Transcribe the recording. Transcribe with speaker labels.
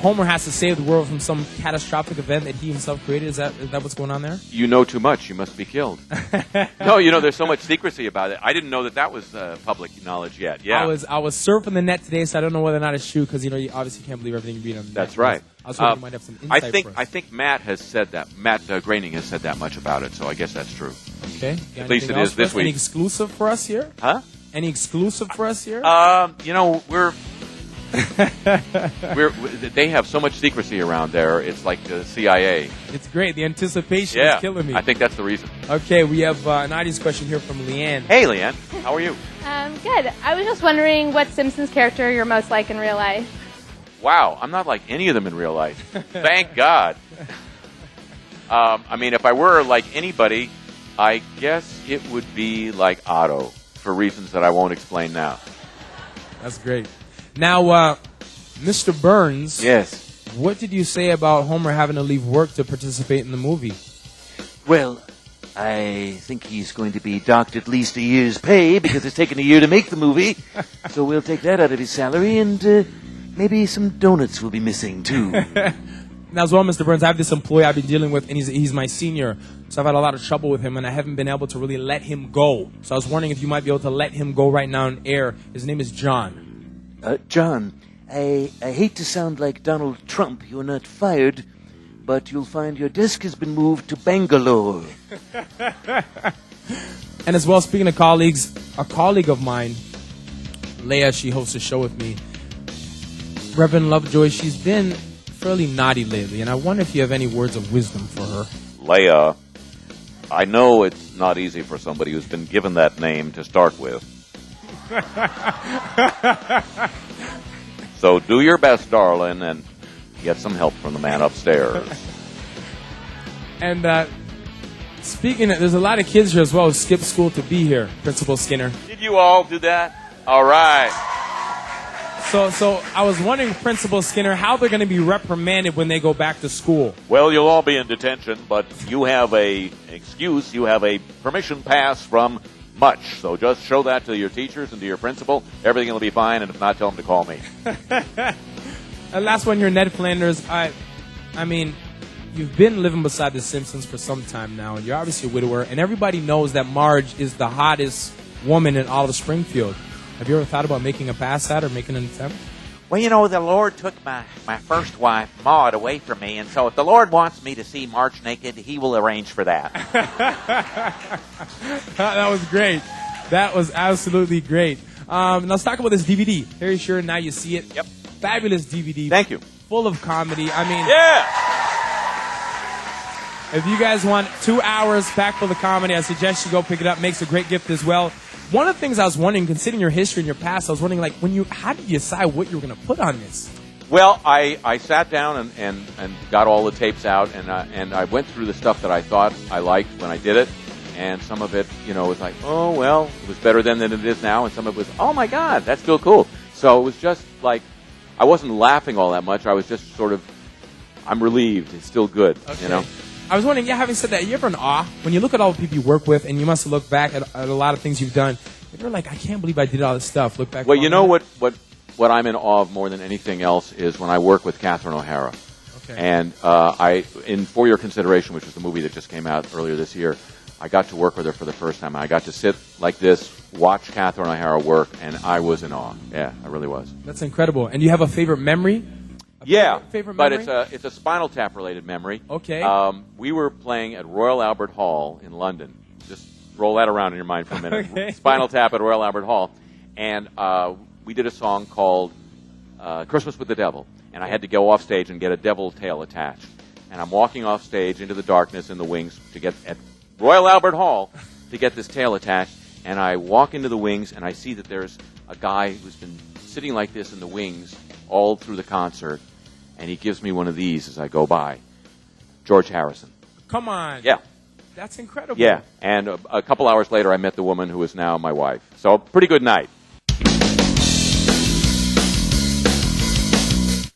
Speaker 1: Homer has to save the world from some catastrophic event that he himself created. Is that what's going on there?
Speaker 2: You know too much. You must be killed. No, there's so much secrecy about it. I didn't know that was public knowledge yet. Yeah.
Speaker 1: I was surfing the net today, so I don't know whether or not it's true because you obviously can't believe everything you read on the net.
Speaker 2: That's right.
Speaker 1: I was hoping you might have some insight for us.
Speaker 2: I think Matt has said that. Matt Groening has said that much about it, so I guess that's true.
Speaker 1: Okay.
Speaker 2: At least it is this week.
Speaker 1: Any exclusive for us here?
Speaker 2: Huh?
Speaker 1: Any exclusive for us here?
Speaker 2: We're they have so much secrecy around there. It's like the CIA.
Speaker 1: It's great. The anticipation is killing me.
Speaker 2: I think that's the reason.
Speaker 1: Okay, we have an audience question here from Leanne.
Speaker 2: Hey, Leanne. How are you?
Speaker 3: Good. I was just wondering what Simpsons character you're most like in real life.
Speaker 2: Wow, I'm not like any of them in real life. Thank God. If I were like anybody, I guess it would be like Otto, for reasons that I won't explain now.
Speaker 1: That's great. Now, Mr. Burns.
Speaker 4: Yes.
Speaker 1: What did you say about Homer having to leave work to participate in the movie?
Speaker 4: Well, I think he's going to be docked at least a year's pay because it's taken a year to make the movie. So we'll take that out of his salary, and maybe some donuts will be missing, too.
Speaker 1: Now, as well, Mr. Burns, I have this employee I've been dealing with, and he's my senior. So I've had a lot of trouble with him, and I haven't been able to really let him go. So I was wondering if you might be able to let him go right now on air. His name is John.
Speaker 4: John, I hate to sound like Donald Trump. You're not fired, but you'll find your desk has been moved to Bangalore.
Speaker 1: And as well, speaking of colleagues, a colleague of mine, Leah, she hosts a show with me. Reverend Lovejoy, she's been fairly naughty lately, and I wonder if you have any words of wisdom for her.
Speaker 2: Leah, I know it's not easy for somebody who's been given that name to start with. So do your best, darling, and get some help from the man upstairs.
Speaker 1: And speaking of, there's a lot of kids here as well who skipped school to be here, Principal Skinner.
Speaker 2: Did you all do that? All right.
Speaker 1: So I was wondering, Principal Skinner, how they're going to be reprimanded when they go back to school.
Speaker 2: Well, you'll all be in detention, but you have an excuse. You have a permission pass from Much. So just show that to your teachers and to your principal. Everything will be fine, and if not, tell them to call me.
Speaker 1: And last one here, Ned Flanders. I mean, you've been living beside the Simpsons for some time now, and you're obviously a widower, and everybody knows that Marge is the hottest woman in all of Springfield. Have you ever thought about making a pass at her, making an attempt?
Speaker 5: Well, the Lord took my first wife, Maud, away from me, and so if the Lord wants me to see Marge naked, he will arrange for that.
Speaker 1: That was great. That was absolutely great. Now let's talk about this DVD. Harry Shearer, Now You See It.
Speaker 2: Yep.
Speaker 1: Fabulous DVD.
Speaker 2: Thank you.
Speaker 1: Full of comedy. I mean,
Speaker 2: Yeah!
Speaker 1: if you guys want 2 hours packed full of comedy, I suggest you go pick it up. Makes a great gift as well. One of the things I was wondering, considering your history and your past, I was wondering, how did you decide what you were going to put on this?
Speaker 2: Well, I sat down and got all the tapes out, and I went through the stuff that I thought I liked when I did it, and some of it, was like, oh, well, it was better then than it is now, and some of it was, oh, my God, that's still cool. So it was just like, I wasn't laughing all that much. I was just sort of, I'm relieved. It's still good,
Speaker 1: Okay. I was wondering, having said that, are you ever in awe when you look at all the people you work with, and you must have looked back at a lot of things you've done, and you're like, I can't believe I did all this stuff. Look back.
Speaker 2: Well, you know what I'm in awe of more than anything else is when I work with Catherine O'Hara.
Speaker 1: Okay.
Speaker 2: And in For Your Consideration, which was the movie that just came out earlier this year, I got to work with her for the first time. I got to sit like this, watch Catherine O'Hara work, and I was in awe. Yeah, I really was.
Speaker 1: That's incredible. And you have a favorite memory? Favorite memory?
Speaker 2: But it's a Spinal Tap related memory.
Speaker 1: Okay.
Speaker 2: We were playing at Royal Albert Hall in London. Just roll that around in your mind for a minute.
Speaker 1: Okay.
Speaker 2: Spinal Tap at Royal Albert Hall, and we did a song called "Christmas with the Devil," and I had to go off stage and get a devil tail attached. And I'm walking off stage into the darkness in the wings to get at Royal Albert Hall to get this tail attached. And I walk into the wings, and I see that there's a guy who's been sitting like this in the wings all through the concert. And he gives me one of these as I go by. George Harrison.
Speaker 1: Come on.
Speaker 2: Yeah.
Speaker 1: That's incredible.
Speaker 2: Yeah. And a couple hours later, I met the woman who is now my wife. So, pretty good night.